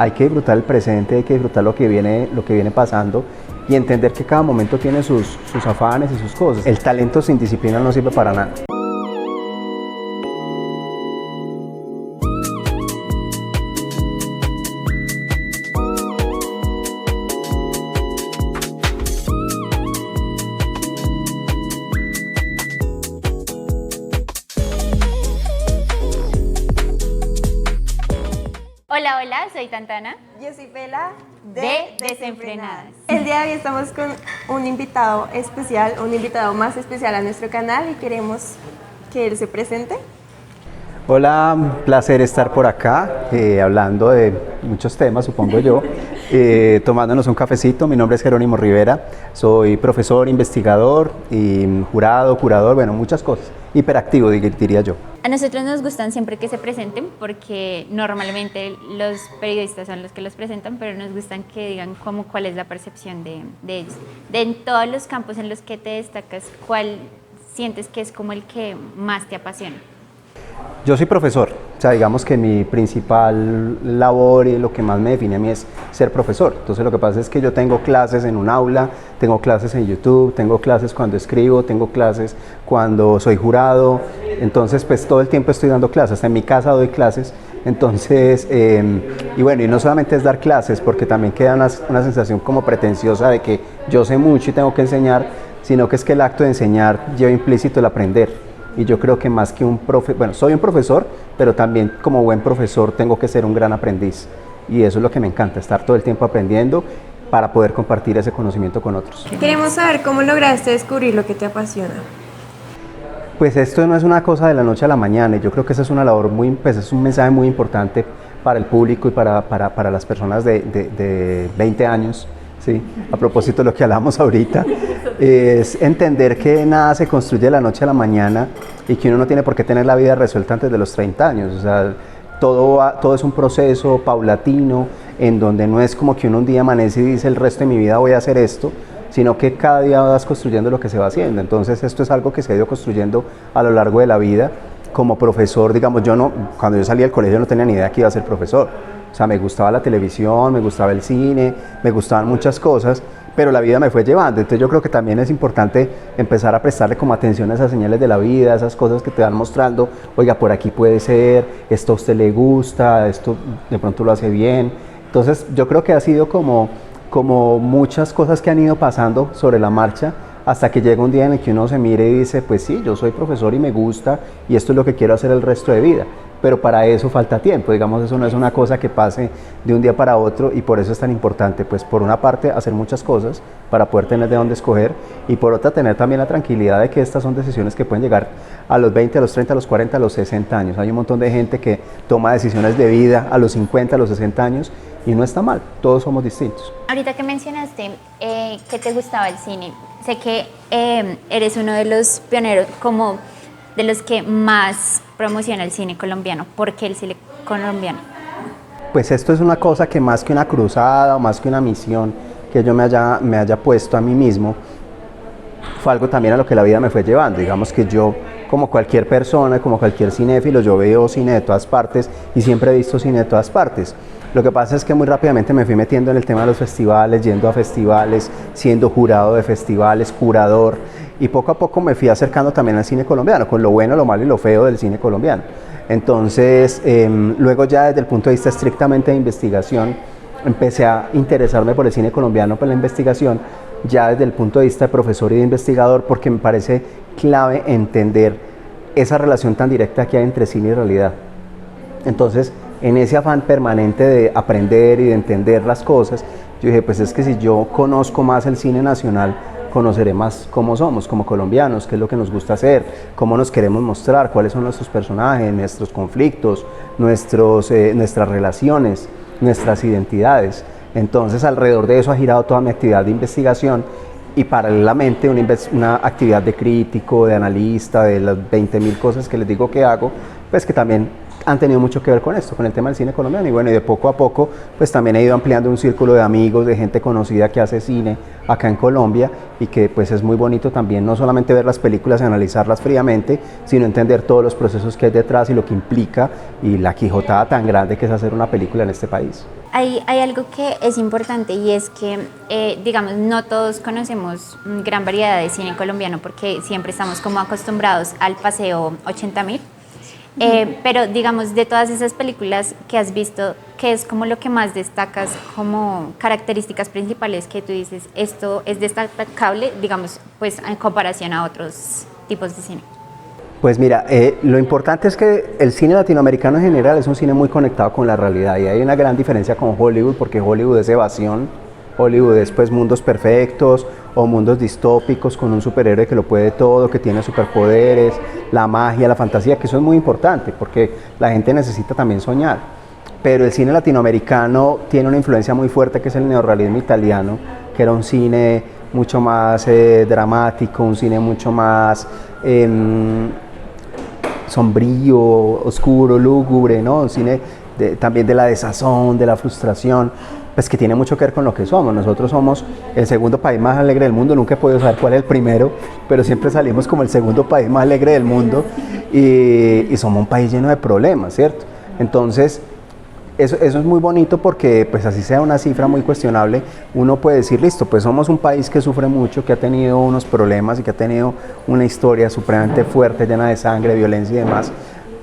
Hay que disfrutar el presente, hay que disfrutar lo que viene pasando y entender que cada momento tiene sus afanes y sus cosas. El talento sin disciplina no sirve para nada. Hola, hola, soy Tantana. Yo soy Pela de Desenfrenadas. El día de hoy estamos con un invitado especial, un invitado más especial a nuestro canal y queremos que él se presente. Hola, un placer estar por acá, hablando de muchos temas, supongo yo, tomándonos un cafecito. Mi nombre es Jerónimo Rivera, soy profesor, investigador y jurado, curador, bueno, muchas cosas, hiperactivo diría yo. A nosotros nos gustan siempre que se presenten porque normalmente los periodistas son los que los presentan, pero nos gustan que digan cuál es la percepción de ellos. En todos los campos en los que te destacas, ¿cuál sientes que es como el que más te apasiona? Yo soy profesor, o sea, digamos que mi principal labor y lo que más me define a mí es ser profesor. Entonces lo que pasa es que yo tengo clases en un aula, tengo clases en YouTube, tengo clases cuando escribo, tengo clases cuando soy jurado, entonces pues todo el tiempo estoy dando clases, hasta en mi casa doy clases. Entonces, y bueno, y no solamente es dar clases, porque también queda una sensación como pretenciosa de que yo sé mucho y tengo que enseñar, sino que es que el acto de enseñar lleva implícito el aprender. Y yo creo que más que soy un profesor, pero también como buen profesor tengo que ser un gran aprendiz. Y eso es lo que me encanta, estar todo el tiempo aprendiendo para poder compartir ese conocimiento con otros. Queremos saber cómo lograste descubrir lo que te apasiona. Pues esto no es una cosa de la noche a la mañana, y yo creo que esa es una labor es un mensaje muy importante para el público y para las personas de 20 años. Sí, a propósito de lo que hablamos ahorita, es entender que nada se construye de la noche a la mañana y que uno no tiene por qué tener la vida resuelta antes de los 30 años. O sea, todo es un proceso paulatino en donde no es como que uno un día amanece y dice el resto de mi vida voy a hacer esto, sino que cada día vas construyendo lo que se va haciendo. Entonces esto es algo que se ha ido construyendo a lo largo de la vida. Como profesor, digamos, cuando yo salí del colegio no tenía ni idea que iba a ser profesor. O sea, me gustaba la televisión, me gustaba el cine, me gustaban muchas cosas, pero la vida me fue llevando. Entonces yo creo que también es importante empezar a prestarle como atención a esas señales de la vida, esas cosas que te van mostrando, oiga, por aquí puede ser, esto a usted le gusta, esto de pronto lo hace bien. Entonces yo creo que ha sido como muchas cosas que han ido pasando sobre la marcha, hasta que llega un día en el que uno se mire y dice, pues sí, yo soy profesor y me gusta, y esto es lo que quiero hacer el resto de vida. Pero para eso falta tiempo, digamos, eso no es una cosa que pase de un día para otro, y por eso es tan importante, pues por una parte hacer muchas cosas para poder tener de dónde escoger, y por otra tener también la tranquilidad de que estas son decisiones que pueden llegar a los 20, a los 30, a los 40, a los 60 años. Hay un montón de gente que toma decisiones de vida a los 50, a los 60 años, y no está mal, todos somos distintos. Ahorita que mencionaste que te gustaba el cine, sé que eres uno de los pioneros, como de los que más promociona el cine colombiano. ¿Por qué el cine colombiano? Pues esto es una cosa que más que una cruzada o más que una misión que yo me haya puesto a mí mismo, fue algo también a lo que la vida me fue llevando. Digamos que yo, como cualquier persona, como cualquier cinéfilo, yo veo cine de todas partes y siempre he visto cine de todas partes. Lo que pasa es que muy rápidamente me fui metiendo en el tema de los festivales, yendo a festivales, siendo jurado de festivales, curador, y poco a poco me fui acercando también al cine colombiano, con lo bueno, lo malo y lo feo del cine colombiano. Entonces, luego ya desde el punto de vista estrictamente de investigación, empecé a interesarme por el cine colombiano, por la investigación, ya desde el punto de vista de profesor y de investigador, porque me parece clave entender esa relación tan directa que hay entre cine y realidad. Entonces, en ese afán permanente de aprender y de entender las cosas, yo dije, pues es que si yo conozco más el cine nacional, conoceré más cómo somos como colombianos, qué es lo que nos gusta hacer, cómo nos queremos mostrar, cuáles son nuestros personajes, nuestros conflictos, nuestras relaciones, nuestras identidades. Entonces, alrededor de eso ha girado toda mi actividad de investigación, y paralelamente una actividad de crítico, de analista, de las 20.000 cosas que les digo que hago, pues que también han tenido mucho que ver con esto, con el tema del cine colombiano. Y bueno, y de poco a poco, pues también he ido ampliando un círculo de amigos, de gente conocida que hace cine acá en Colombia, y que pues es muy bonito también no solamente ver las películas y analizarlas fríamente, sino entender todos los procesos que hay detrás y lo que implica, y la quijotada tan grande que es hacer una película en este país. Hay algo que es importante, y es que, digamos, no todos conocemos gran variedad de cine colombiano, porque siempre estamos como acostumbrados al paseo 80.000. Pero digamos, de todas esas películas que has visto, ¿qué es como lo que más destacas como características principales que tú dices, esto es destacable, digamos, pues en comparación a otros tipos de cine? Pues mira, lo importante es que el cine latinoamericano en general es un cine muy conectado con la realidad, y hay una gran diferencia con Hollywood, porque Hollywood es evasión, Hollywood es pues mundos perfectos o mundos distópicos con un superhéroe que lo puede todo, que tiene superpoderes, la magia, la fantasía, que eso es muy importante porque la gente necesita también soñar. Pero el cine latinoamericano tiene una influencia muy fuerte, que es el neorrealismo italiano, que era un cine mucho más dramático, un cine mucho más sombrío, oscuro, lúgubre, ¿no? Un cine también de la desazón, de la frustración, pues que tiene mucho que ver con lo que somos. Nosotros somos el segundo país más alegre del mundo, nunca he podido saber cuál es el primero, pero siempre salimos como el segundo país más alegre del mundo, y somos un país lleno de problemas, ¿cierto? Entonces, eso es muy bonito, porque pues así sea una cifra muy cuestionable, uno puede decir, listo, pues somos un país que sufre mucho, que ha tenido unos problemas y que ha tenido una historia supremamente fuerte, llena de sangre, violencia y demás,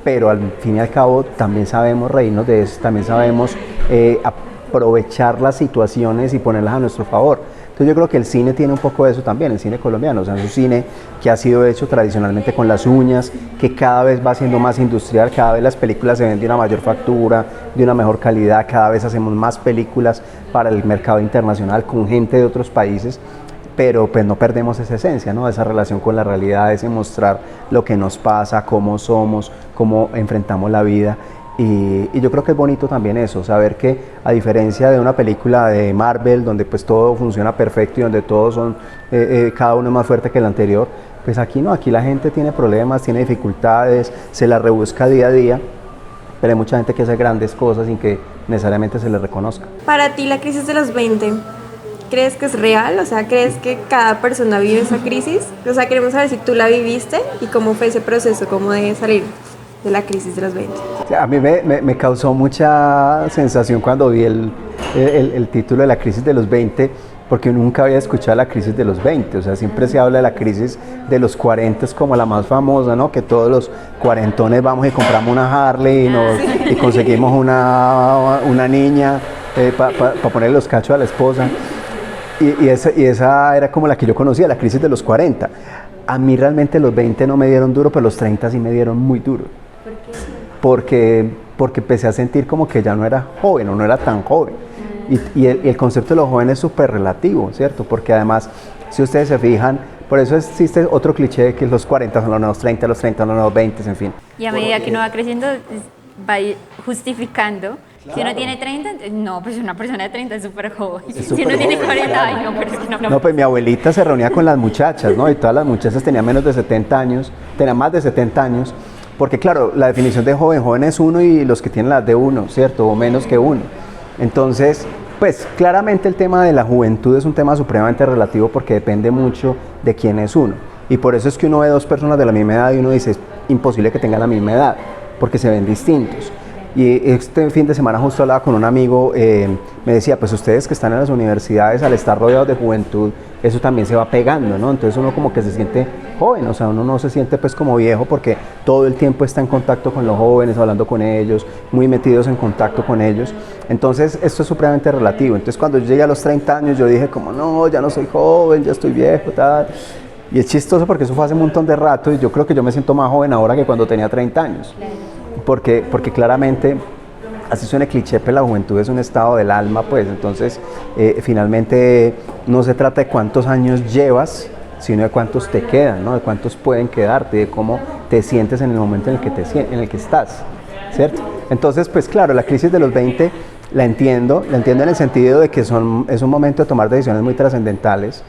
pero al fin y al cabo también sabemos reírnos de eso, también sabemos aprovechar las situaciones y ponerlas a nuestro favor. Entonces yo creo que el cine tiene un poco de eso también, el cine colombiano, o sea, es un cine que ha sido hecho tradicionalmente con las uñas, que cada vez va siendo más industrial, cada vez las películas se ven de una mayor factura, de una mejor calidad, cada vez hacemos más películas para el mercado internacional con gente de otros países, pero pues no perdemos esa esencia, ¿no? Esa relación con la realidad, ese mostrar lo que nos pasa, cómo somos, cómo enfrentamos la vida. Y yo creo que es bonito también eso, saber que a diferencia de una película de Marvel, donde pues todo funciona perfecto y donde todos son, cada uno es más fuerte que el anterior, pues aquí no, aquí la gente tiene problemas, tiene dificultades, se la rebusca día a día, pero hay mucha gente que hace grandes cosas sin que necesariamente se les reconozca. Para ti, la crisis de los 20, ¿crees que es real? O sea, ¿crees que cada persona vive esa crisis? O sea, queremos saber si tú la viviste y cómo fue ese proceso, cómo de salir de la crisis de los 20. A mí me causó mucha sensación cuando vi el título de la crisis de los 20, porque nunca había escuchado la crisis de los 20, o sea, siempre se habla de la crisis de los 40 como la más famosa, ¿no? Que todos los cuarentones vamos y compramos una Harley y conseguimos una niña para ponerle los cachos a la esposa, y esa era como la que yo conocía, la crisis de los 40. A mí realmente los 20 no me dieron duro, pero los 30 sí me dieron muy duro. ¿Por qué? Porque empecé a sentir como que ya no era joven o no era tan joven. Y el concepto de los jóvenes es súper relativo, ¿cierto? Porque además, si ustedes se fijan, por eso existe otro cliché, que los 40 son los nuevos 30, los 30 son los nuevos 20, en fin. Y a medida que uno va creciendo, va justificando. Si uno tiene 30, no, pues una persona de 30 es súper joven. Si uno tiene 40, ay, no, pero es que no. No, pues mi abuelita se reunía con las muchachas, ¿no? Y todas las muchachas tenían menos de 70 años, tenían más de 70 años, porque claro, la definición de joven es uno, y los que tienen la de uno, ¿cierto? O menos que uno. Entonces, pues claramente el tema de la juventud es un tema supremamente relativo, porque depende mucho de quién es uno. Y por eso es que uno ve dos personas de la misma edad y uno dice, es imposible que tengan la misma edad, porque se ven distintos. Y este fin de semana justo hablaba con un amigo, me decía, pues ustedes que están en las universidades, al estar rodeados de juventud, eso también se va pegando, ¿no? Entonces uno como que se siente joven, o sea, uno no se siente pues como viejo, porque todo el tiempo está en contacto con los jóvenes, hablando con ellos, muy metidos en contacto con ellos. Entonces esto es supremamente relativo. Entonces cuando yo llegué a los 30 años, yo dije como, no, ya no soy joven, ya estoy viejo, tal. Y es chistoso porque eso fue hace un montón de rato, y yo creo que yo me siento más joven ahora que cuando tenía 30 años. Porque claramente, así suena cliché, pero la juventud es un estado del alma, pues entonces finalmente no se trata de cuántos años llevas, sino de cuántos te quedan, ¿no? De cuántos pueden quedarte, de cómo te sientes en el momento en el que estás, ¿cierto? Entonces, pues claro, la crisis de los 20 la entiendo en el sentido de que es un momento de tomar decisiones muy trascendentales,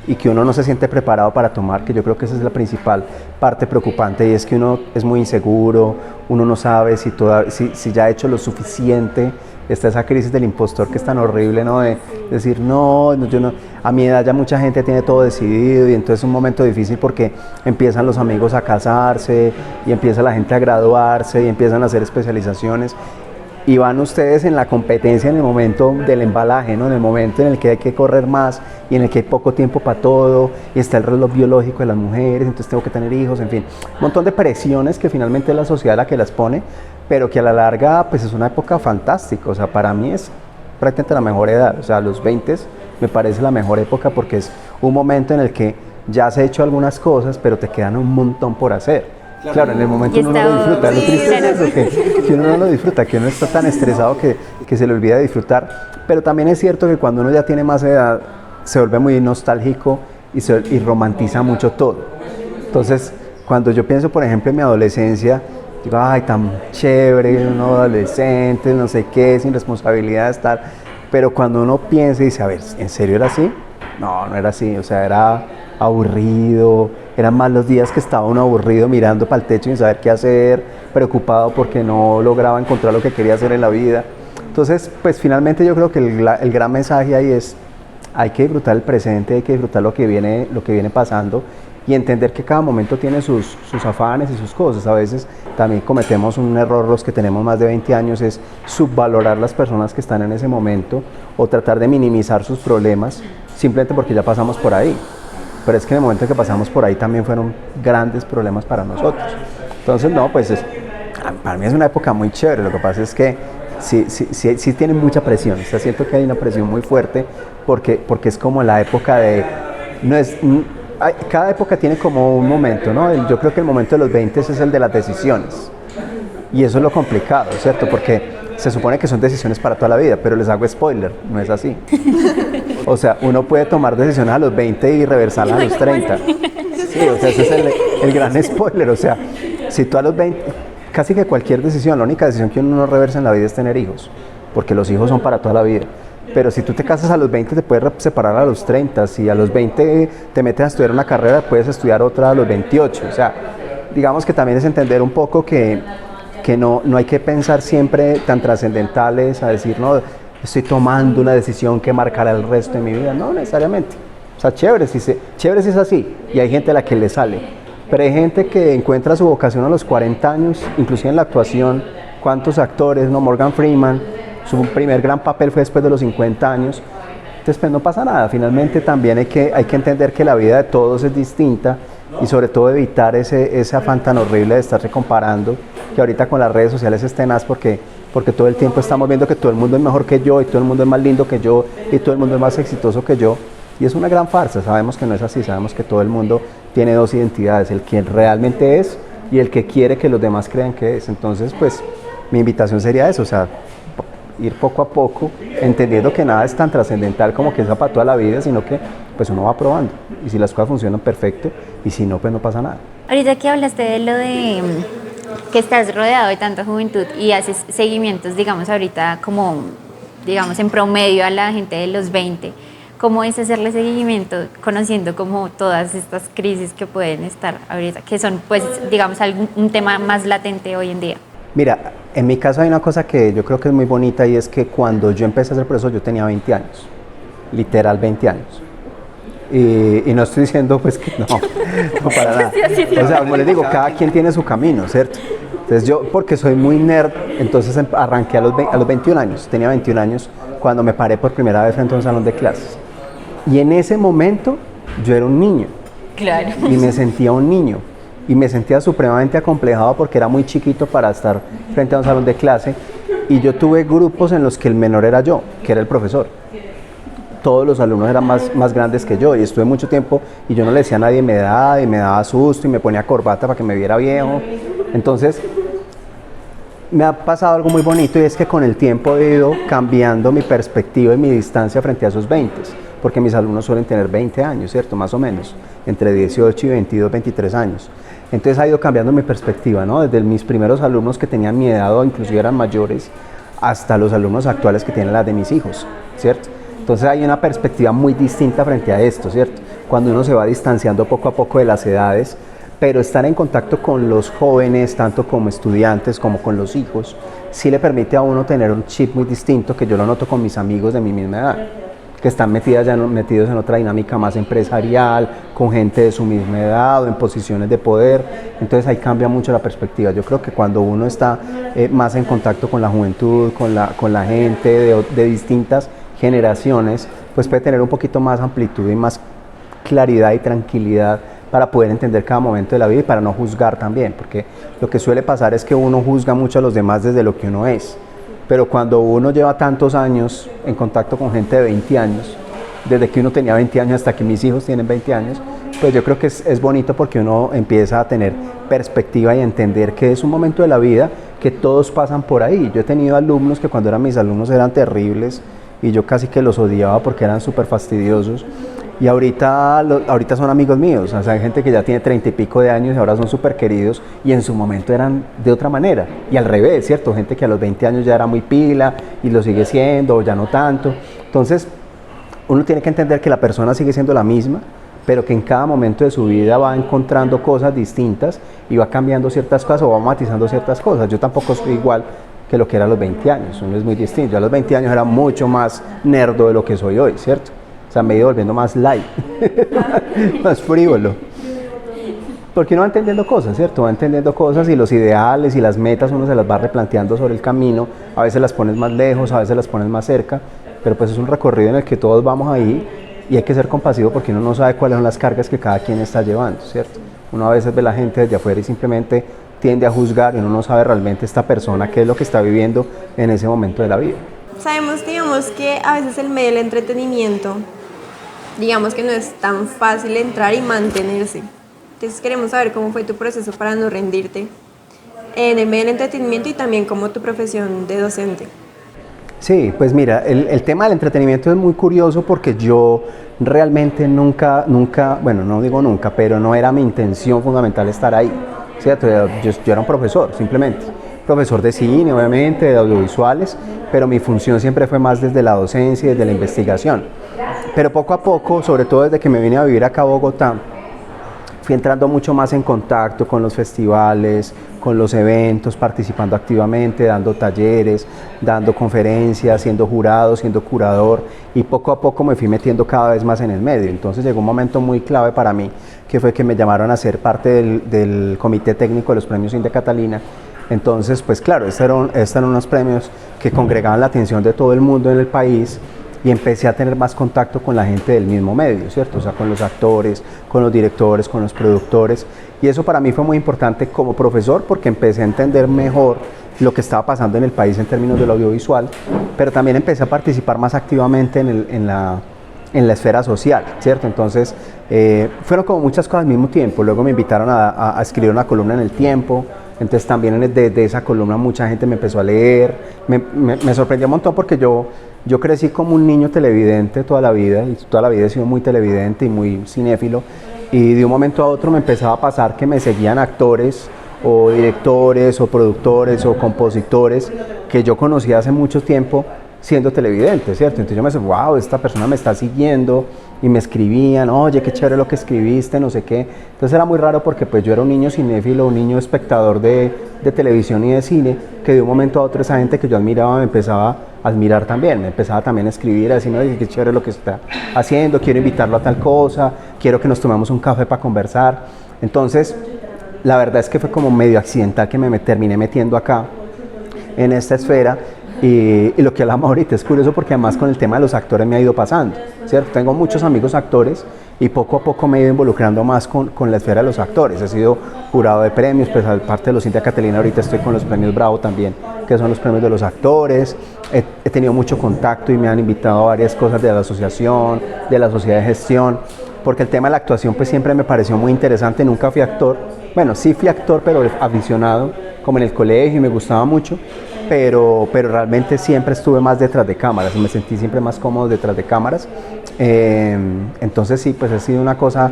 y que uno no se siente preparado para tomar, que yo creo que esa es la principal parte preocupante, y es que uno es muy inseguro, uno no sabe si ya ha hecho lo suficiente. Está esa crisis del impostor que es tan horrible, ¿no? De decir, no, yo no, a mi edad ya mucha gente tiene todo decidido, y entonces es un momento difícil porque empiezan los amigos a casarse y empieza la gente a graduarse y empiezan a hacer especializaciones, y van ustedes en la competencia en el momento del embalaje, ¿no? En el momento en el que hay que correr más y en el que hay poco tiempo para todo, y está el reloj biológico de las mujeres, entonces tengo que tener hijos, en fin, un montón de presiones que finalmente es la sociedad la que las pone, pero que a la larga pues es una época fantástica. O sea, para mí es prácticamente la mejor edad, o sea, los 20 me parece la mejor época porque es un momento en el que ya has hecho algunas cosas, pero te quedan un montón por hacer. Claro, en el momento uno no lo disfruta, lo triste es eso, que uno no lo disfruta, que uno está tan estresado que se le olvida de disfrutar, pero también es cierto que cuando uno ya tiene más edad se vuelve muy nostálgico y romantiza mucho todo. Entonces, cuando yo pienso, por ejemplo, en mi adolescencia, digo, ay, tan chévere, uno adolescente, no sé qué, sin responsabilidades, tal, pero cuando uno piensa y dice, a ver, ¿en serio era así? No, no era así, o sea, era aburrido, eran más los días que estaba uno aburrido mirando para el techo sin saber qué hacer, preocupado porque no lograba encontrar lo que quería hacer en la vida. Entonces, pues finalmente yo creo que el gran mensaje ahí es, hay que disfrutar el presente, hay que disfrutar lo que viene pasando, y entender que cada momento tiene sus afanes y sus cosas. A veces también cometemos un error los que tenemos más de 20 años, es subvalorar las personas que están en ese momento o tratar de minimizar sus problemas simplemente porque ya pasamos por ahí. Pero es que en el momento que pasamos por ahí también fueron grandes problemas para nosotros. Entonces, no, pues para mí es una época muy chévere. Lo que pasa es que sí tiene mucha presión. O sea, siento que hay una presión muy fuerte porque es como la época de... Cada época tiene como un momento, ¿no? Yo creo que el momento de los 20 es el de las decisiones. Y eso es lo complicado, ¿cierto? Porque se supone que son decisiones para toda la vida, pero les hago spoiler, no es así. O sea, uno puede tomar decisiones a los 20 y reversarlas a los 30. Sí, o sea, ese es el gran spoiler. O sea, si tú a los 20, casi que cualquier decisión, la única decisión que uno no reversa en la vida es tener hijos, porque los hijos son para toda la vida. Pero si tú te casas a los 20, te puedes separar a los 30. Si a los 20 te metes a estudiar una carrera, puedes estudiar otra a los 28. O sea, digamos que también es entender un poco que no hay que pensar siempre tan trascendentales, a decir, no, estoy tomando una decisión que marcará el resto de mi vida. No necesariamente. O sea, chévere si es así, y hay gente a la que le sale. Pero hay gente que encuentra su vocación a los 40 años, inclusive en la actuación. ¿Cuántos actores, no? Morgan Freeman, su primer gran papel fue después de los 50 años. Entonces, pues no pasa nada. Finalmente también hay que entender que la vida de todos es distinta, y sobre todo evitar ese afán tan horrible de estarse comparando, que ahorita con las redes sociales es tenaz porque todo el tiempo estamos viendo que todo el mundo es mejor que yo, y todo el mundo es más lindo que yo, y todo el mundo es más exitoso que yo, y es una gran farsa. Sabemos que no es así, sabemos que todo el mundo tiene dos identidades, el que realmente es y el que quiere que los demás crean que es. Entonces, pues mi invitación sería eso, o sea, ir poco a poco, entendiendo que nada es tan trascendental como que es para toda la vida, sino que pues uno va probando, y si las cosas funcionan, perfecto, y si no, pues no pasa nada. Ahorita que hablaste de lo de que estás rodeado de tanta juventud y haces seguimientos, digamos, ahorita como, digamos, en promedio a la gente de los 20, ¿cómo es hacerle seguimiento conociendo como todas estas crisis que pueden estar ahorita, que son, pues, digamos, un tema más latente hoy en día? Mira, en mi caso hay una cosa que yo creo que es muy bonita, y es que cuando yo empecé a ser profesor yo tenía 20 años, literal 20 años. Y no estoy diciendo pues que no para nada. O sea, como les digo, cada quien tiene su camino, ¿cierto? Entonces yo, porque soy muy nerd, entonces arranqué a los 21 años, tenía 21 años cuando me paré por primera vez frente a un salón de clases. Y en ese momento yo era un niño. Claro. Y me sentía un niño. Y me sentía supremamente acomplejado porque era muy chiquito para estar frente a un salón de clase, y yo tuve grupos en los que el menor era yo, que era el profesor. Todos los alumnos eran más grandes que yo, y estuve mucho tiempo y yo no le decía a nadie mi edad, y me daba susto y me ponía corbata para que me viera viejo. Entonces me ha pasado algo muy bonito, y es que con el tiempo he ido cambiando mi perspectiva y mi distancia frente a esos 20, porque mis alumnos suelen tener 20 años, ¿cierto? Más o menos, entre 18 y 22, 23 años. Entonces ha ido cambiando mi perspectiva, ¿no? Desde mis primeros alumnos que tenían mi edad o inclusive eran mayores, hasta los alumnos actuales que tienen las de mis hijos, ¿cierto? Entonces hay una perspectiva muy distinta frente a esto, ¿cierto? cuando uno se va distanciando poco a poco de las edades, pero estar en contacto con los jóvenes, tanto como estudiantes como con los hijos, sí le permite a uno tener un chip muy distinto, que yo lo noto con mis amigos de mi misma edad, que están metidos en otra dinámica más empresarial, con gente de su misma edad o en posiciones de poder. Entonces ahí cambia mucho la perspectiva. Yo creo que cuando uno está más en contacto con la juventud, con la gente de distintas generaciones, pues puede tener un poquito más amplitud y más claridad y tranquilidad para poder entender cada momento de la vida y para no juzgar también, porque lo que suele pasar es que uno juzga mucho a los demás desde lo que uno es, pero cuando uno lleva tantos años en contacto con gente de 20 años, desde que uno tenía 20 años hasta que mis hijos tienen 20 años, pues yo creo que es bonito porque uno empieza a tener perspectiva y a entender que es un momento de la vida que todos pasan por ahí. Yo he tenido alumnos que cuando eran mis alumnos eran terribles y yo casi que los odiaba porque eran súper fastidiosos. Y ahorita son amigos míos, o sea, hay gente que ya tiene 30 y pico de años y ahora son súper queridos y en su momento eran de otra manera. Y al revés, ¿cierto? Gente que a los 20 años ya era muy pila y lo sigue siendo o ya no tanto. Entonces, uno tiene que entender que la persona sigue siendo la misma, pero que en cada momento de su vida va encontrando cosas distintas y va cambiando ciertas cosas o va matizando ciertas cosas. Yo tampoco soy igual que lo que era a los 20 años, uno es muy distinto. Yo a los 20 años era mucho más nerdo de lo que soy hoy, ¿cierto? O sea, me he ido volviendo más light, más frívolo. Porque uno va entendiendo cosas, ¿cierto? Va entendiendo cosas y los ideales y las metas uno se las va replanteando sobre el camino. A veces las pones más lejos, a veces las pones más cerca, pero pues es un recorrido en el que todos vamos ahí y hay que ser compasivo porque uno no sabe cuáles son las cargas que cada quien está llevando, ¿cierto? Uno a veces ve a la gente desde afuera y simplemente tiende a juzgar y uno no sabe realmente esta persona qué es lo que está viviendo en ese momento de la vida. Sabemos, digamos, que a veces el medio del entretenimiento, digamos que no es tan fácil entrar y mantenerse. Entonces queremos saber cómo fue tu proceso para no rendirte en el medio del entretenimiento y también como tu profesión de docente. Sí, pues mira, el tema del entretenimiento es muy curioso porque yo realmente nunca, bueno, no digo nunca, pero no era mi intención fundamental estar ahí, ¿cierto? Yo era un profesor, simplemente. Profesor de cine, obviamente, de audiovisuales, pero mi función siempre fue más desde la docencia y desde la investigación. Pero poco a poco, sobre todo desde que me vine a vivir acá a Bogotá, fui entrando mucho más en contacto con los festivales, con los eventos, participando activamente, dando talleres, dando conferencias, siendo jurado, siendo curador, y poco a poco me fui metiendo cada vez más en el medio. Entonces llegó un momento muy clave para mí, que fue que me llamaron a ser parte del comité técnico de los premios India Catalina. Entonces, pues claro, estos eran unos premios que congregaban la atención de todo el mundo en el país, y empecé a tener más contacto con la gente del mismo medio, ¿cierto? O sea, con los actores, con los directores, con los productores, y eso para mí fue muy importante como profesor porque empecé a entender mejor lo que estaba pasando en el país en términos del audiovisual, pero también empecé a participar más activamente en la esfera social, ¿cierto? Entonces, fueron como muchas cosas al mismo tiempo. Luego me invitaron a escribir una columna en El Tiempo, entonces también de esa columna mucha gente me empezó a leer, me sorprendió un montón porque yo crecí como un niño televidente toda la vida, y toda la vida he sido muy televidente y muy cinéfilo, y de un momento a otro me empezaba a pasar que me seguían actores o directores o productores o compositores que yo conocía hace mucho tiempo siendo televidente, ¿cierto? Entonces yo me decía, wow, esta persona me está siguiendo, y me escribían, oye, qué chévere lo que escribiste, no sé qué. Entonces era muy raro porque pues yo era un niño cinéfilo, un niño espectador de televisión y de cine, que de un momento a otro esa gente que yo admiraba me empezaba a admirar también, me empezaba también a escribir, a decirme, oye, qué chévere lo que está haciendo, quiero invitarlo a tal cosa, quiero que nos tomemos un café para conversar. Entonces, la verdad es que fue como medio accidental que me terminé metiendo acá, en esta esfera. Y lo que hablamos ahorita es curioso porque además con el tema de los actores me ha ido pasando, ¿cierto? Tengo muchos amigos actores y poco a poco me he ido involucrando más con la esfera de los actores. He sido jurado de premios, pues aparte de los India Catalina ahorita estoy con los premios Bravo también, que son los premios de los actores. He tenido mucho contacto y me han invitado a varias cosas de la asociación, de la sociedad de gestión, porque el tema de la actuación pues siempre me pareció muy interesante. Nunca fui actor, bueno, sí fui actor, pero aficionado, como en el colegio, y me gustaba mucho. Pero realmente siempre estuve más detrás de cámaras, me sentí siempre más cómodo detrás de cámaras. Entonces sí, pues ha sido una cosa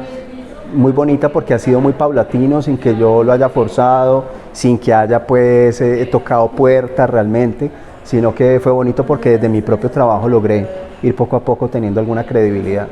muy bonita porque ha sido muy paulatino, sin que yo lo haya forzado, sin que haya pues tocado puertas realmente, sino que fue bonito porque desde mi propio trabajo logré ir poco a poco teniendo alguna credibilidad.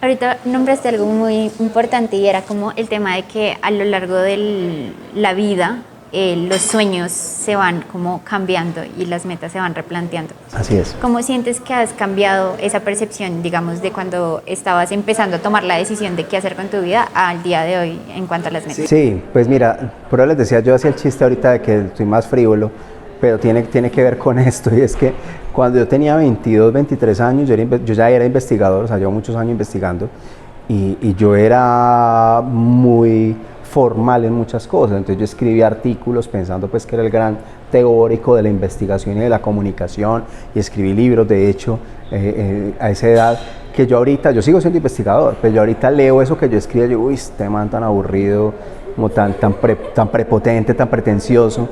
Ahorita nombraste algo muy importante y era como el tema de que a lo largo de la vida los sueños se van como cambiando y las metas se van replanteando. Así es. ¿Cómo sientes que has cambiado esa percepción, digamos, de cuando estabas empezando a tomar la decisión de qué hacer con tu vida al día de hoy en cuanto a las metas? Sí, pues mira, por eso les decía, yo hacía el chiste ahorita de que estoy más frívolo, pero tiene que ver con esto, y es que cuando yo tenía 22, 23 años, yo ya era investigador, o sea, llevo muchos años investigando, y yo era muy formal en muchas cosas. Entonces yo escribía artículos pensando pues que era el gran teórico de la investigación y de la comunicación, y escribí libros, de hecho, a esa edad, que yo sigo siendo investigador, pero yo ahorita leo eso que yo escribía y digo, uy, este man tan aburrido, como tan prepotente, tan pretencioso.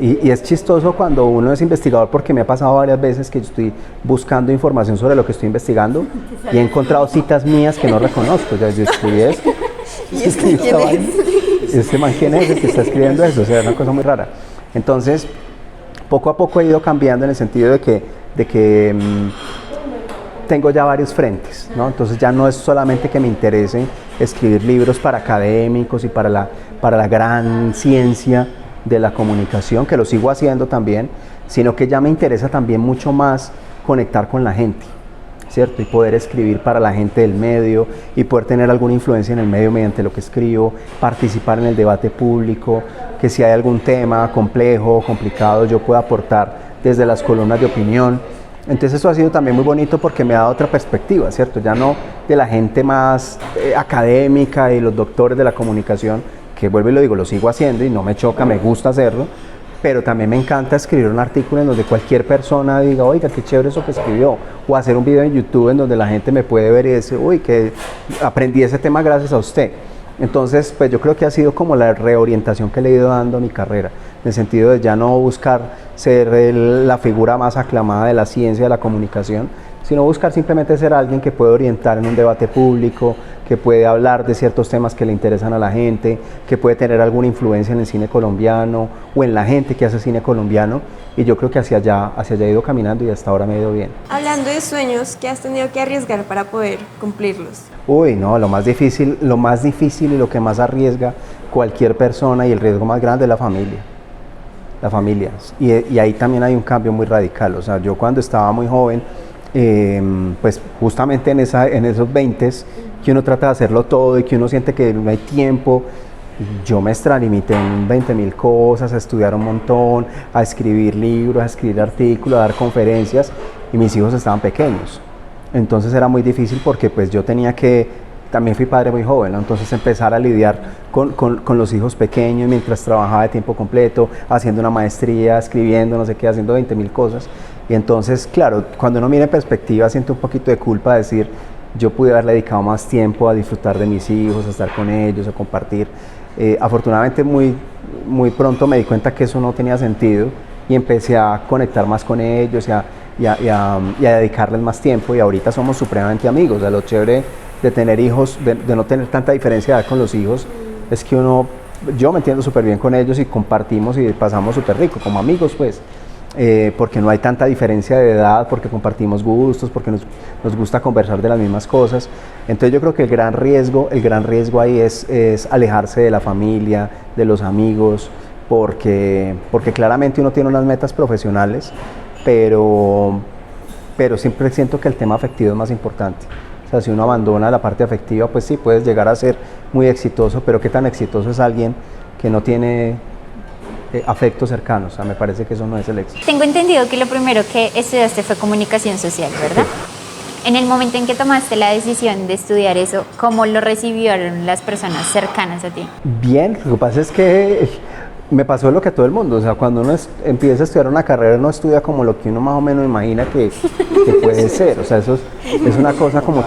Y es chistoso cuando uno es investigador, porque me ha pasado varias veces que yo estoy buscando información sobre lo que estoy investigando y he encontrado citas mías que no reconozco. O sea, yo escribí esto. ¿Y este quién es? Este man, ¿quién es el que está escribiendo eso? O sea, es una cosa muy rara. Entonces, poco a poco he ido cambiando en el sentido de que tengo ya varios frentes, ¿no? Entonces ya no es solamente que me interese escribir libros para académicos y para la gran ciencia de la comunicación, que lo sigo haciendo también, sino que ya me interesa también mucho más conectar con la gente, ¿cierto? Y poder escribir para la gente del medio y poder tener alguna influencia en el medio mediante lo que escribo, participar en el debate público, que si hay algún tema complejo, complicado, yo pueda aportar desde las columnas de opinión. Entonces eso ha sido también muy bonito porque me ha dado otra perspectiva, ¿cierto? Ya no de la gente más académica y los doctores de la comunicación, que vuelvo y lo digo, lo sigo haciendo y no me choca, me gusta hacerlo, pero también me encanta escribir un artículo en donde cualquier persona diga, oiga, qué chévere eso que escribió, o hacer un video en YouTube en donde la gente me puede ver y decir, uy, que aprendí ese tema gracias a usted. Entonces, pues yo creo que ha sido como la reorientación que le he ido dando a mi carrera, en el sentido de ya no buscar ser la figura más aclamada de la ciencia, de la comunicación, sino buscar simplemente ser alguien que puede orientar en un debate público, que puede hablar de ciertos temas que le interesan a la gente, que puede tener alguna influencia en el cine colombiano o en la gente que hace cine colombiano, y yo creo que hacia allá he ido caminando y hasta ahora me ha ido bien. Hablando de sueños, ¿qué has tenido que arriesgar para poder cumplirlos? Uy, no, lo más difícil y lo que más arriesga cualquier persona, y el riesgo más grande es la familia. La familia. Y ahí también hay un cambio muy radical. O sea, yo cuando estaba muy joven, pues justamente en esos 20s, que uno trata de hacerlo todo y que uno siente que no hay tiempo, yo me extralimité en 20.000 cosas, a estudiar un montón, a escribir libros, a escribir artículos, a dar conferencias, y mis hijos estaban pequeños. Entonces era muy difícil porque pues yo tenía que, también fui padre muy joven, ¿no? Entonces empezar a lidiar con los hijos pequeños mientras trabajaba de tiempo completo, haciendo una maestría, escribiendo, no sé qué, haciendo 20.000 cosas. Y entonces, claro, cuando uno mira en perspectiva, siente un poquito de culpa de decir, yo pude haberle dedicado más tiempo a disfrutar de mis hijos, a estar con ellos, a compartir. Afortunadamente muy pronto me di cuenta que eso no tenía sentido y empecé a conectar más con ellos y a dedicarles más tiempo, y ahorita somos supremamente amigos. O sea, lo chévere de tener hijos, de no tener tanta diferencia de edad con los hijos, es que yo me entiendo súper bien con ellos y compartimos y pasamos súper rico, como amigos pues. Porque no hay tanta diferencia de edad, porque compartimos gustos, porque nos gusta conversar de las mismas cosas. Entonces yo creo que el gran riesgo ahí es alejarse de la familia, de los amigos, porque claramente uno tiene unas metas profesionales, pero siempre siento que el tema afectivo es más importante. O sea, si uno abandona la parte afectiva, pues sí, puedes llegar a ser muy exitoso, pero ¿qué tan exitoso es alguien que no tiene afectos cercanos? O sea, me parece que eso no es el éxito. Tengo entendido que lo primero que estudiaste fue comunicación social, ¿verdad? Sí. En el momento en que tomaste la decisión de estudiar eso, ¿cómo lo recibieron las personas cercanas a ti? Bien, lo que pasa es que me pasó lo que a todo el mundo. O sea, cuando uno empieza a estudiar una carrera, no estudia como lo que uno más o menos imagina que puede ser. O sea, eso es una cosa como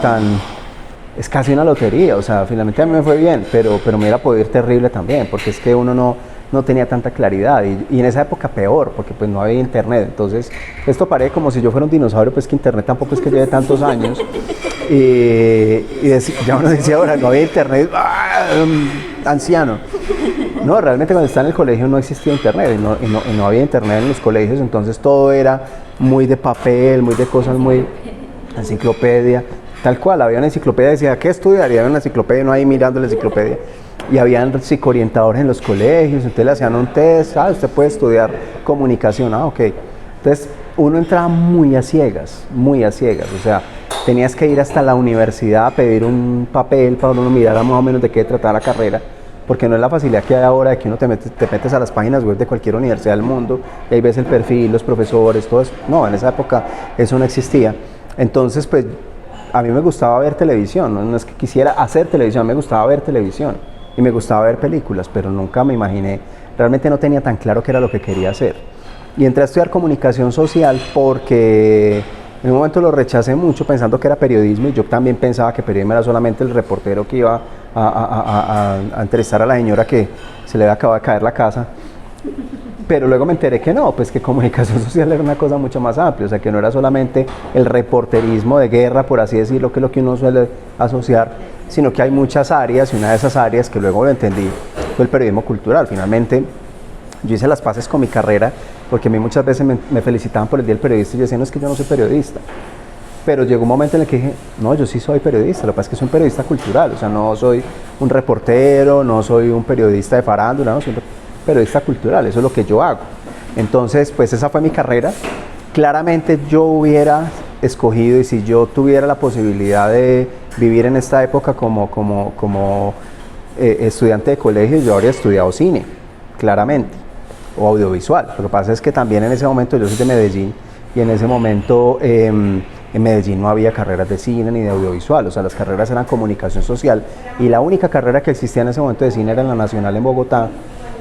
es casi una lotería. O sea, finalmente a mí me fue bien, pero me hubiera podido ir terrible también, porque es que uno no tenía tanta claridad, y en esa época peor, porque pues no había internet. Entonces esto parece como si yo fuera un dinosaurio, pues que internet tampoco es que lleve tantos años, ya uno decía, ahora no había internet, anciano. No, realmente cuando estaba en el colegio no existía internet, y no había internet en los colegios, entonces todo era muy de papel, muy de cosas, muy enciclopedia. Tal cual, había una enciclopedia, decía, ¿qué estudiar? Y había una enciclopedia, uno ahí mirando la enciclopedia. Y habían psicoorientadores en los colegios, entonces le hacían un test, usted puede estudiar comunicación, ok. Entonces uno entraba muy a ciegas, o sea, tenías que ir hasta la universidad a pedir un papel para uno mirar más o menos de qué trataba la carrera, porque no es la facilidad que hay ahora de que uno te metes a las páginas web de cualquier universidad del mundo y ahí ves el perfil, los profesores, todo eso. No, en esa época eso no existía. Entonces, pues, a mí me gustaba ver televisión, no es que quisiera hacer televisión, me gustaba ver televisión y me gustaba ver películas, pero nunca me imaginé, realmente no tenía tan claro qué era lo que quería hacer. Y entré a estudiar comunicación social porque en un momento lo rechacé mucho pensando que era periodismo y yo también pensaba que periodismo era solamente el reportero que iba a entrevistar a la señora que se le había acabado de caer la casa. Pero luego me enteré que no, pues que comunicación social era una cosa mucho más amplia, o sea que no era solamente el reporterismo de guerra, por así decirlo, que es lo que uno suele asociar, sino que hay muchas áreas y una de esas áreas que luego lo entendí fue el periodismo cultural. Finalmente yo hice las paces con mi carrera porque a mí muchas veces me felicitaban por el Día del Periodista y yo decía, no, es que yo no soy periodista. Pero llegó un momento en el que dije, no, yo sí soy periodista, lo que pasa es que soy un periodista cultural, o sea, no soy un reportero, no soy un periodista de farándula, no, soy un periodista cultural, eso es lo que yo hago. Entonces, pues esa fue mi carrera. Claramente yo hubiera escogido, y si yo tuviera la posibilidad de vivir en esta época como estudiante de colegio, yo habría estudiado cine, claramente, o audiovisual. Lo que pasa es que también en ese momento, yo soy de Medellín, y en ese momento en Medellín no había carreras de cine ni de audiovisual, o sea, las carreras eran comunicación social, y la única carrera que existía en ese momento de cine era en la Nacional en Bogotá,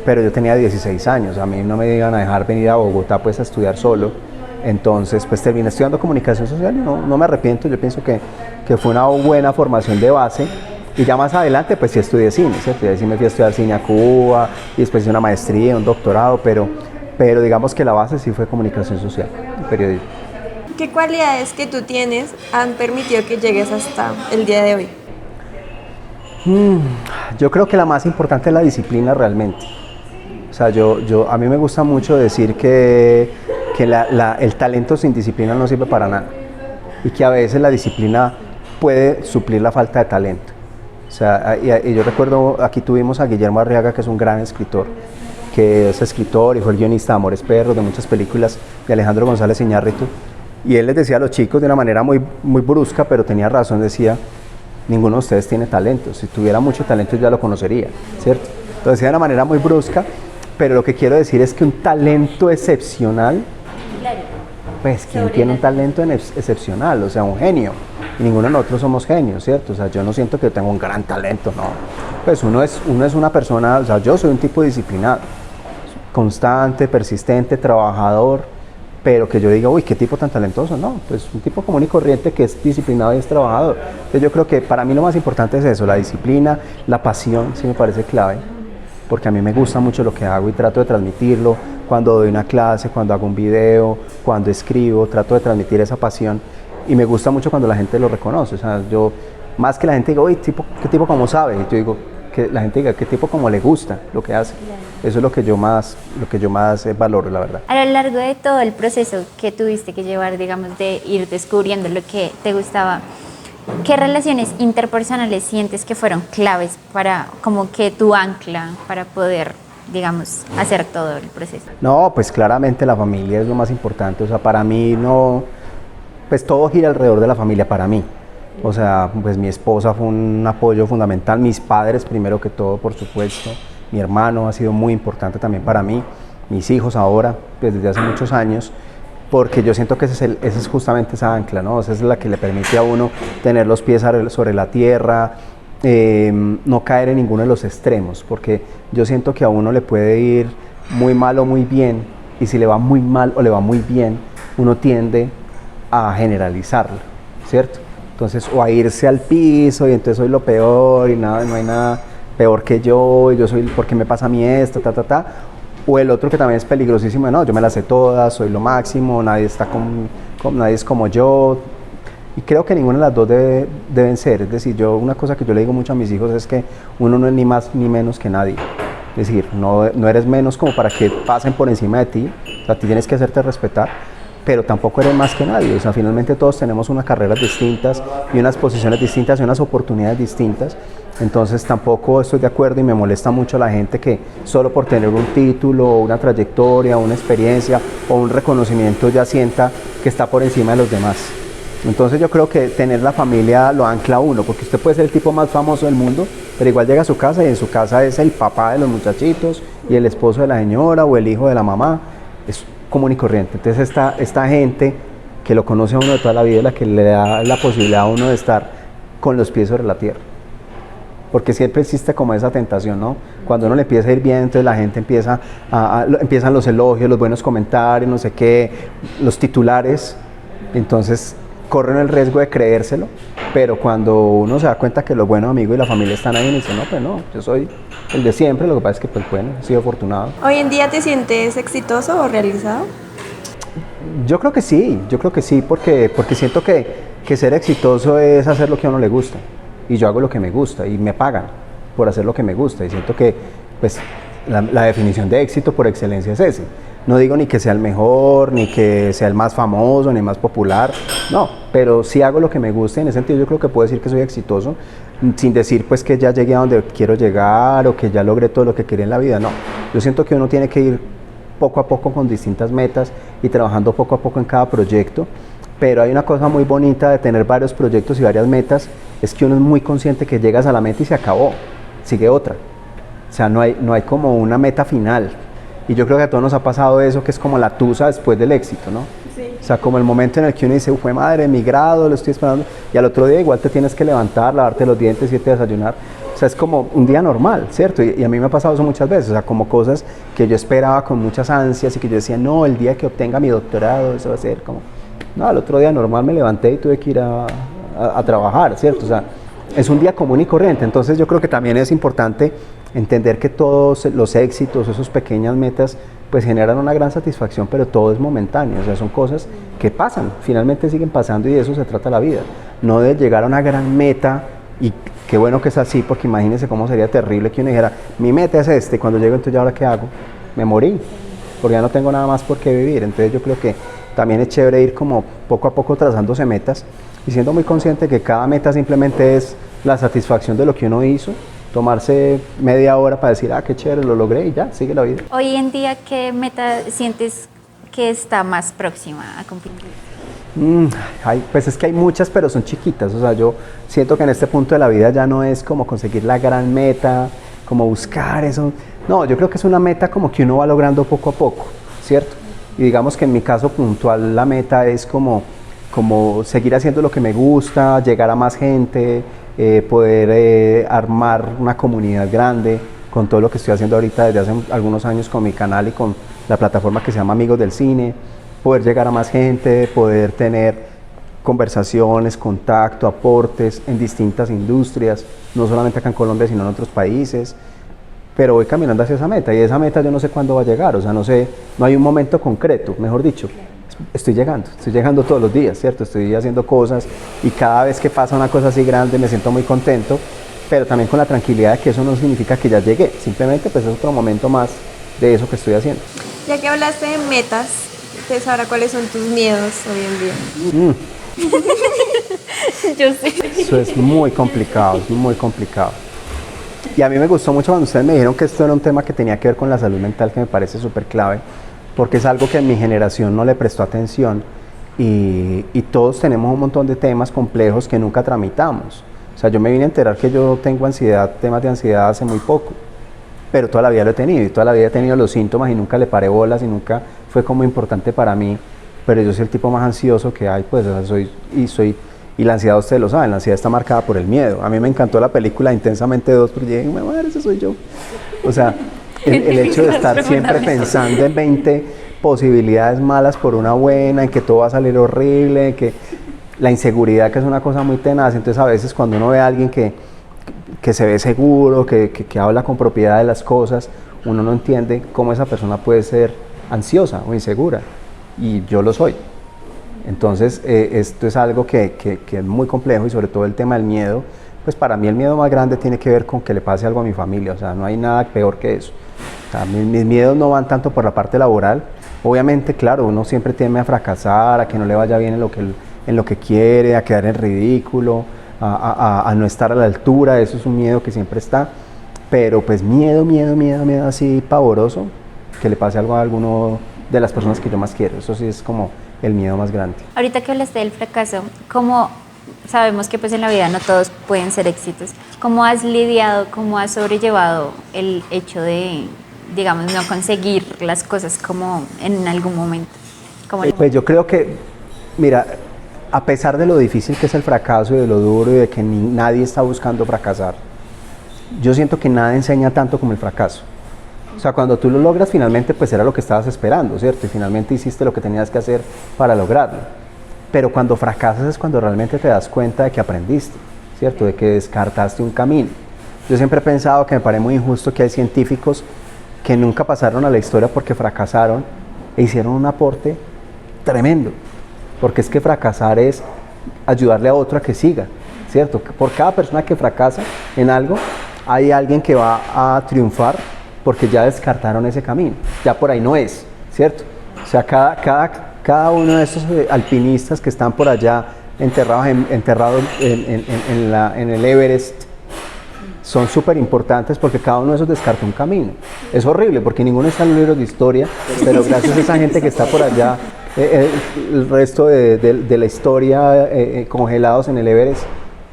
pero yo tenía 16 años, a mí no me iban a dejar venir a Bogotá pues a estudiar solo, entonces pues terminé estudiando comunicación social y no me arrepiento, yo pienso que fue una buena formación de base. Y ya más adelante pues sí estudié cine, ¿cierto? Y sí me fui a estudiar cine a Cuba y después hice una maestría, un doctorado, pero digamos que la base sí fue comunicación social y periodismo. ¿Qué cualidades que tú tienes han permitido que llegues hasta el día de hoy? Yo creo que la más importante es la disciplina realmente. O sea, a mí me gusta mucho decir que el talento sin disciplina no sirve para nada y que a veces la disciplina puede suplir la falta de talento. O sea, y yo recuerdo, aquí tuvimos a Guillermo Arriaga, que es un gran escritor, que es escritor y fue el guionista de Amores Perros, de muchas películas, de Alejandro González Iñárritu, y él les decía a los chicos de una manera muy, muy brusca, pero tenía razón, decía, ninguno de ustedes tiene talento, si tuviera mucho talento yo ya lo conocería, ¿cierto? Entonces decía de una manera muy brusca, pero lo que quiero decir es que un talento excepcional, pues ¿quién tiene un talento excepcional? O sea, un genio. Y ninguno de nosotros somos genios, ¿cierto? O sea, yo no siento que tengo un gran talento, no. Pues uno es una persona, o sea, yo soy un tipo disciplinado, constante, persistente, trabajador, pero que yo diga, uy, qué tipo tan talentoso, no, pues un tipo común y corriente que es disciplinado y es trabajador. Entonces yo creo que para mí lo más importante es eso, la disciplina, la pasión, sí me parece clave, porque a mí me gusta mucho lo que hago y trato de transmitirlo cuando doy una clase, cuando hago un video, cuando escribo, trato de transmitir esa pasión. Y me gusta mucho cuando la gente lo reconoce, o sea, yo, más que la gente diga, uy, qué tipo como sabe, y yo digo, que la gente diga, qué tipo como le gusta lo que hace. Eso es lo que yo más valoro, la verdad. A lo largo de todo el proceso que tuviste que llevar, digamos, de ir descubriendo lo que te gustaba, ¿qué relaciones interpersonales sientes que fueron claves para, como que tu ancla, para poder, digamos, hacer todo el proceso? No, pues claramente la familia es lo más importante, o sea, para mí no... Pues todo gira alrededor de la familia para mí, o sea, pues mi esposa fue un apoyo fundamental, mis padres primero que todo, por supuesto, mi hermano ha sido muy importante también para mí, mis hijos ahora, pues desde hace muchos años, porque yo siento que esa es justamente esa ancla, ¿no? Esa es la que le permite a uno tener los pies sobre la tierra, no caer en ninguno de los extremos, porque yo siento que a uno le puede ir muy mal o muy bien, y si le va muy mal o le va muy bien, uno tiende a generalizarlo, ¿cierto? Entonces, o a irse al piso y entonces soy lo peor y nada, no hay nada peor que yo, y yo soy, ¿por qué me pasa a mí esto, o el otro que también es peligrosísimo, no, yo me las sé todas, soy lo máximo, nadie nadie es como yo, y creo que ninguna de las dos deben ser. Es decir, una cosa que yo le digo mucho a mis hijos es que uno no es ni más ni menos que nadie, es decir, no eres menos como para que pasen por encima de ti, o sea, ti tienes que hacerte respetar, pero tampoco eres más que nadie. O sea, finalmente todos tenemos unas carreras distintas y unas posiciones distintas y unas oportunidades distintas. Entonces tampoco estoy de acuerdo y me molesta mucho la gente que solo por tener un título, una trayectoria, una experiencia o un reconocimiento ya sienta que está por encima de los demás. Entonces yo creo que tener la familia lo ancla a uno, porque usted puede ser el tipo más famoso del mundo, pero igual llega a su casa y en su casa es el papá de los muchachitos y el esposo de la señora o el hijo de la mamá. Es común y corriente. Entonces esta gente que lo conoce a uno de toda la vida, la que le da la posibilidad a uno de estar con los pies sobre la tierra. Porque siempre existe como esa tentación, ¿no? Cuando uno le empieza a ir bien, entonces la gente empiezan los elogios, los buenos comentarios, no sé qué, los titulares, entonces corren el riesgo de creérselo, pero cuando uno se da cuenta que los buenos amigos y la familia están ahí, y dice, no, pues no, yo soy el de siempre, lo que pasa es que pues bueno, he sido afortunado. ¿Hoy en día te sientes exitoso o realizado? Yo creo que sí, porque siento que ser exitoso es hacer lo que a uno le gusta, y yo hago lo que me gusta, y me pagan por hacer lo que me gusta, y siento que pues la definición de éxito por excelencia es ese. No digo ni que sea el mejor, ni que sea el más famoso, ni más popular, no, pero sí hago lo que me gusta y en ese sentido yo creo que puedo decir que soy exitoso, sin decir pues que ya llegué a donde quiero llegar o que ya logré todo lo que quería en la vida, no. Yo siento que uno tiene que ir poco a poco con distintas metas y trabajando poco a poco en cada proyecto, pero hay una cosa muy bonita de tener varios proyectos y varias metas, es que uno es muy consciente que llegas a la meta y se acabó, sigue otra, o sea, no hay como una meta final. Y yo creo que a todos nos ha pasado eso, que es como la tusa después del éxito, ¿no? Sí. O sea, como el momento en el que uno dice, fue madre, mi grado, lo estoy esperando, y al otro día igual te tienes que levantar, lavarte los dientes, irte a desayunar. O sea, es como un día normal, ¿cierto? Y a mí me ha pasado eso muchas veces, o sea, como cosas que yo esperaba con muchas ansias y que yo decía, no, el día que obtenga mi doctorado, eso va a ser como... No, al otro día normal me levanté y tuve que ir a trabajar, ¿cierto? O sea, es un día común y corriente, entonces yo creo que también es importante entender que todos los éxitos, esas pequeñas metas, pues generan una gran satisfacción, pero todo es momentáneo, o sea, son cosas que pasan, finalmente siguen pasando y de eso se trata la vida, no de llegar a una gran meta y qué bueno que es así, porque imagínense cómo sería terrible que uno dijera, mi meta es y cuando llego entonces, ¿ahora qué hago? Me morí, porque ya no tengo nada más por qué vivir, entonces yo creo que también es chévere ir como poco a poco trazándose metas y siendo muy consciente que cada meta simplemente es la satisfacción de lo que uno hizo, tomarse media hora para decir, qué chévere, lo logré y ya, sigue la vida. Hoy en día, ¿qué meta sientes que está más próxima a cumplir? Pues es que hay muchas, pero son chiquitas, o sea, yo siento que en este punto de la vida ya no es como conseguir la gran meta, como buscar eso, no, yo creo que es una meta como que uno va logrando poco a poco, ¿cierto? Y digamos que en mi caso puntual la meta es como seguir haciendo lo que me gusta, llegar a más gente, poder armar una comunidad grande con todo lo que estoy haciendo ahorita desde hace algunos años con mi canal y con la plataforma que se llama Amigos del Cine, poder llegar a más gente, poder tener conversaciones, contacto, aportes en distintas industrias, no solamente acá en Colombia sino en otros países, pero voy caminando hacia esa meta y esa meta yo no sé cuándo va a llegar, o sea, no sé, no hay un momento concreto, mejor dicho. Estoy llegando todos los días, ¿cierto? Estoy haciendo cosas y cada vez que pasa una cosa así grande me siento muy contento, pero también con la tranquilidad de que eso no significa que ya llegué, simplemente pues es otro momento más de eso que estoy haciendo. Ya que hablaste de metas, entonces ahora ¿cuáles son tus miedos hoy en día? Yo sé. Eso es muy complicado, Y a mí me gustó mucho cuando ustedes me dijeron que esto era un tema que tenía que ver con la salud mental, que me parece súper clave, porque es algo que en mi generación no le prestó atención y todos tenemos un montón de temas complejos que nunca tramitamos. O sea, yo me vine a enterar que yo tengo temas de ansiedad hace muy poco, pero toda la vida lo he tenido y toda la vida he tenido los síntomas y nunca le paré bolas y nunca fue como importante para mí, pero yo soy el tipo más ansioso que hay, pues, o sea, y la ansiedad ustedes lo saben, la ansiedad está marcada por el miedo. A mí me encantó la película Intensamente 2, porque dije, madre, ese soy yo. O sea, el hecho de estar siempre pensando en 20 posibilidades malas por una buena, en que todo va a salir horrible, en que la inseguridad, que es una cosa muy tenaz. Entonces a veces cuando uno ve a alguien que se ve seguro, que habla con propiedad de las cosas, uno no entiende cómo esa persona puede ser ansiosa o insegura, y yo lo soy. Entonces esto es algo que es muy complejo, y sobre todo el tema del miedo, pues para mí el miedo más grande tiene que ver con que le pase algo a mi familia, o sea, no hay nada peor que eso. O sea, mis miedos no van tanto por la parte laboral, Obviamente, claro, uno siempre teme a fracasar, a que no le vaya bien en lo que quiere, a quedar en ridículo, a no estar a la altura, eso es un miedo que siempre está, pero pues miedo así pavoroso, que le pase algo a alguno de las personas que yo más quiero, eso sí es como el miedo más grande. Ahorita que hablaste del fracaso, ¿cómo sabemos que pues en la vida no todos pueden ser éxitos? ¿Cómo has lidiado, cómo has sobrellevado el hecho de, digamos, no conseguir las cosas como en algún momento? Pues yo creo que, mira, a pesar de lo difícil que es el fracaso y de lo duro y de que nadie está buscando fracasar, yo siento que nada enseña tanto como el fracaso. O sea, cuando tú lo logras, finalmente pues era lo que estabas esperando, ¿cierto? Y finalmente hiciste lo que tenías que hacer para lograrlo. Pero cuando fracasas es cuando realmente te das cuenta de que aprendiste, ¿cierto? De que descartaste un camino. Yo siempre he pensado que me parece muy injusto que hay científicos que nunca pasaron a la historia porque fracasaron e hicieron un aporte tremendo. Porque es que fracasar es ayudarle a otro a que siga, ¿cierto? Por cada persona que fracasa en algo, hay alguien que va a triunfar porque ya descartaron ese camino, ya por ahí no es, ¿cierto? O sea, cada uno de esos alpinistas que están por allá enterrados en el Everest son súper importantes porque cada uno de esos descartó un camino. Es horrible porque ninguno está en los libros de historia, pero gracias a esa gente que está por allá, el resto de la historia congelados en el Everest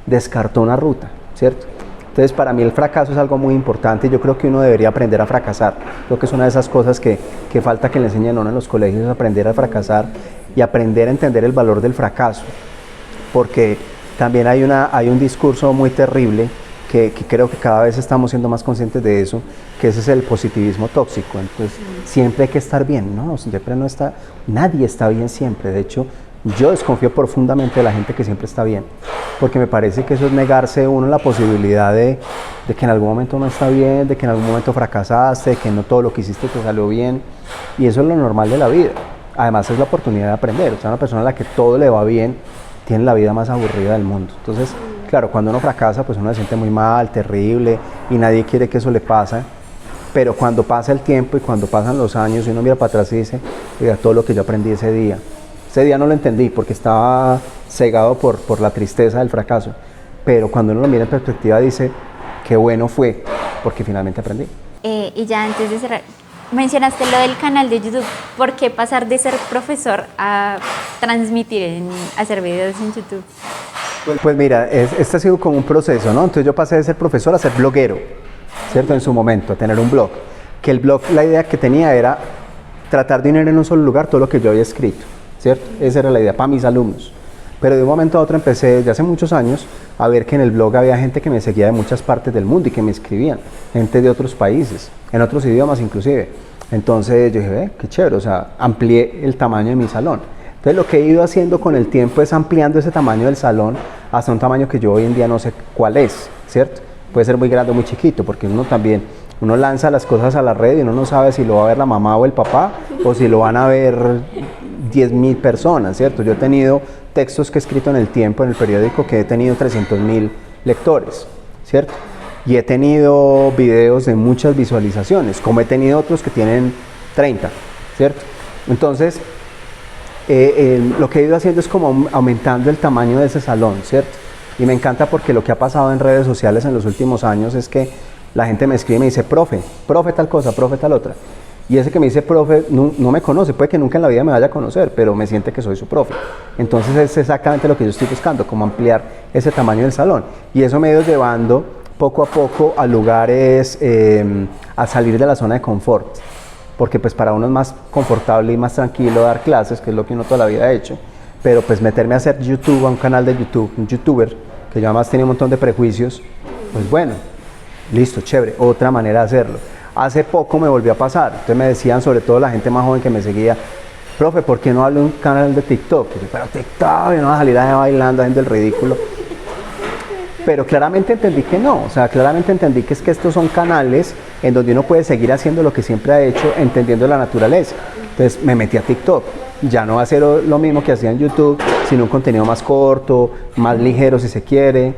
descartó una ruta, ¿cierto? Entonces, para mí el fracaso es algo muy importante y yo creo que uno debería aprender a fracasar. Creo que es una de esas cosas que falta que le enseñen a uno en los colegios, aprender a fracasar y aprender a entender el valor del fracaso. Porque también hay un discurso muy terrible que creo que cada vez estamos siendo más conscientes de eso, que ese es el positivismo tóxico. Entonces, siempre hay que estar bien, ¿no? Siempre nadie está bien siempre. De hecho, yo desconfío profundamente de la gente que siempre está bien, porque me parece que eso es negarse uno la posibilidad de que en algún momento no está bien, de que en algún momento fracasaste, de que no todo lo que hiciste te salió bien, y eso es lo normal de la vida. Además es la oportunidad de aprender. O sea, una persona a la que todo le va bien tiene la vida más aburrida del mundo. Entonces, claro, cuando uno fracasa, pues uno se siente muy mal, terrible, y nadie quiere que eso le pase. Pero cuando pasa el tiempo y cuando pasan los años y uno mira para atrás y dice, oiga, todo lo que yo aprendí ese día no lo entendí porque estaba cegado por la tristeza del fracaso, pero cuando uno lo mira en perspectiva dice, qué bueno fue, porque finalmente aprendí. Y ya antes de cerrar, mencionaste lo del canal de YouTube. ¿Por qué pasar de ser profesor a transmitir, hacer videos en YouTube? Pues mira, este ha sido como un proceso, ¿no? Entonces yo pasé de ser profesor a ser bloguero, ¿cierto? En su momento, a tener un blog. Que el blog, la idea que tenía era tratar de unir en un solo lugar todo lo que yo había escrito, ¿cierto? Esa era la idea para mis alumnos. Pero de un momento a otro empecé, desde hace muchos años, a ver que en el blog había gente que me seguía de muchas partes del mundo y que me escribían, gente de otros países, en otros idiomas inclusive. Entonces yo dije, qué chévere, o sea, amplié el tamaño de mi salón. Entonces lo que he ido haciendo con el tiempo es ampliando ese tamaño del salón hasta un tamaño que yo hoy en día no sé cuál es, ¿cierto? Puede ser muy grande o muy chiquito, porque uno lanza las cosas a la red y uno no sabe si lo va a ver la mamá o el papá, o si lo van a ver 10.000 personas, ¿cierto? Yo he tenido textos que he escrito en el tiempo, en el periódico, que he tenido 300.000 lectores, ¿cierto? Y he tenido videos de muchas visualizaciones, como he tenido otros que tienen 30, ¿cierto? Entonces, lo que he ido haciendo es como aumentando el tamaño de ese salón, ¿cierto? Y me encanta porque lo que ha pasado en redes sociales en los últimos años es que la gente me escribe y me dice, profe tal cosa, profe tal otra. Y ese que me dice profe no me conoce, puede que nunca en la vida me vaya a conocer, pero me siente que soy su profe. Entonces es exactamente lo que yo estoy buscando, como ampliar ese tamaño del salón. Y eso me ha ido llevando poco a poco a lugares, a salir de la zona de confort. Porque pues para uno es más confortable y más tranquilo dar clases, que es lo que uno toda la vida ha hecho. Pero pues meterme a hacer YouTube, a un canal de YouTube, un youtuber, que yo además tenía un montón de prejuicios, pues bueno, listo, chévere, otra manera de hacerlo. Hace poco me volvió a pasar, entonces me decían, sobre todo la gente más joven que me seguía, profe, ¿por qué no hablo de un canal de TikTok? Y yo, pero TikTok, yo no voy a salir ahí bailando, haciendo el ridículo. Pero claramente entendí que no, o sea, claramente entendí que es que estos son canales en donde uno puede seguir haciendo lo que siempre ha hecho, entendiendo la naturaleza. Entonces me metí a TikTok, ya no va a ser lo mismo que hacía en YouTube, sino un contenido más corto, más ligero si se quiere,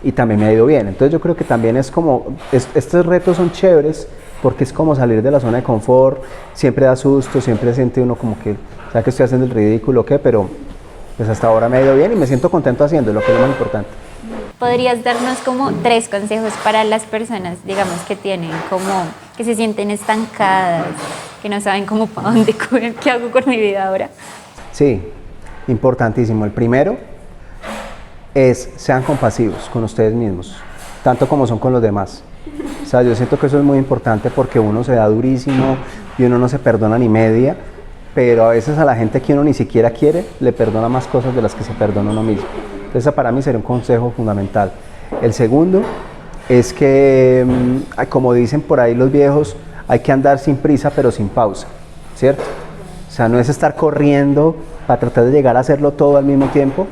y también me ha ido bien. Entonces yo creo que también es como, estos retos son chéveres porque es como salir de la zona de confort, siempre da susto, siempre siente uno como que, ¿sabes que estoy haciendo el ridículo o qué? Pero pues hasta ahora me ha ido bien y me siento contento haciéndolo, que es lo más importante. ¿Podrías darnos como 3 consejos para las personas, digamos, que tienen como, que se sienten estancadas, que no saben cómo para dónde coger, qué hago con mi vida ahora? Sí, importantísimo. El primero es, sean compasivos con ustedes mismos, tanto como son con los demás. O sea, yo siento que eso es muy importante porque uno se da durísimo y uno no se perdona ni media, pero a veces a la gente que uno ni siquiera quiere, le perdona más cosas de las que se perdona uno mismo. Entonces, para mí sería un consejo fundamental. El segundo es que, como dicen por ahí los viejos, hay que andar sin prisa pero sin pausa, ¿cierto? O sea, no es estar corriendo para tratar de llegar a hacerlo todo al mismo tiempo,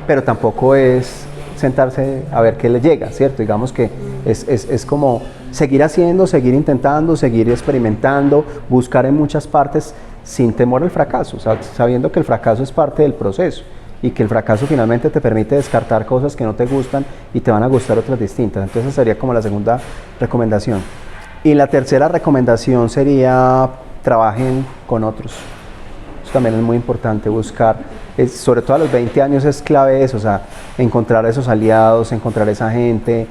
pero tampoco es sentarse a ver qué le llega, ¿cierto? Digamos que es como seguir haciendo, seguir intentando, seguir experimentando, buscar en muchas partes sin temor al fracaso, sabiendo que el fracaso es parte del proceso y que el fracaso finalmente te permite descartar cosas que no te gustan y te van a gustar otras distintas. Entonces sería como la segunda recomendación. Y la tercera recomendación sería trabajen con otros. Eso también es muy importante, buscar, sobre todo a los 20 años es clave eso, o sea, encontrar esos aliados, encontrar esa gente,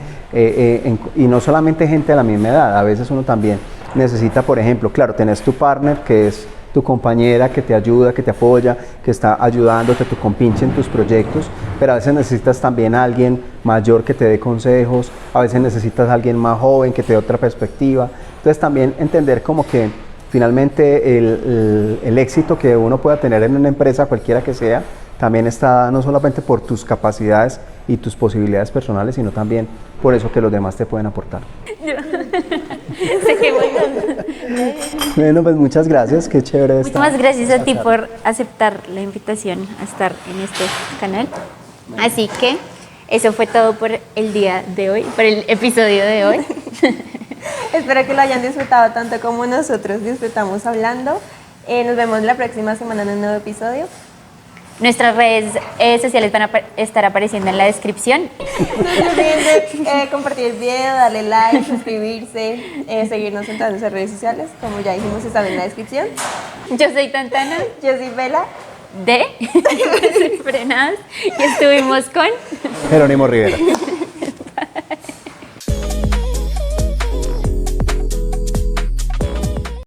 y no solamente gente de la misma edad, a veces uno también necesita, por ejemplo, claro, tenés tu partner que es tu compañera que te ayuda, que te apoya, que está ayudándote, tu compinche en tus proyectos, pero a veces necesitas también a alguien mayor que te dé consejos, a veces necesitas a alguien más joven que te dé otra perspectiva. Entonces también entender como que finalmente el éxito que uno pueda tener en una empresa, cualquiera que sea, también está no solamente por tus capacidades y tus posibilidades personales, sino también por eso que los demás te pueden aportar. Bueno, pues muchas gracias, qué chévere. Muchas gracias a ti por aceptar la invitación a estar en este canal. Así que eso fue todo por el día de hoy, por el episodio de hoy. Espero que lo hayan disfrutado tanto como nosotros disfrutamos hablando. Nos vemos la próxima semana en un nuevo episodio. Nuestras redes sociales van a estar apareciendo en la descripción. No se olviden de compartir el video, darle like, suscribirse, seguirnos en todas nuestras redes sociales. Como ya dijimos, están en la descripción. Yo soy Tantana. Yo soy Bella. De Frenadas. Y estuvimos con Jerónimo Rivera.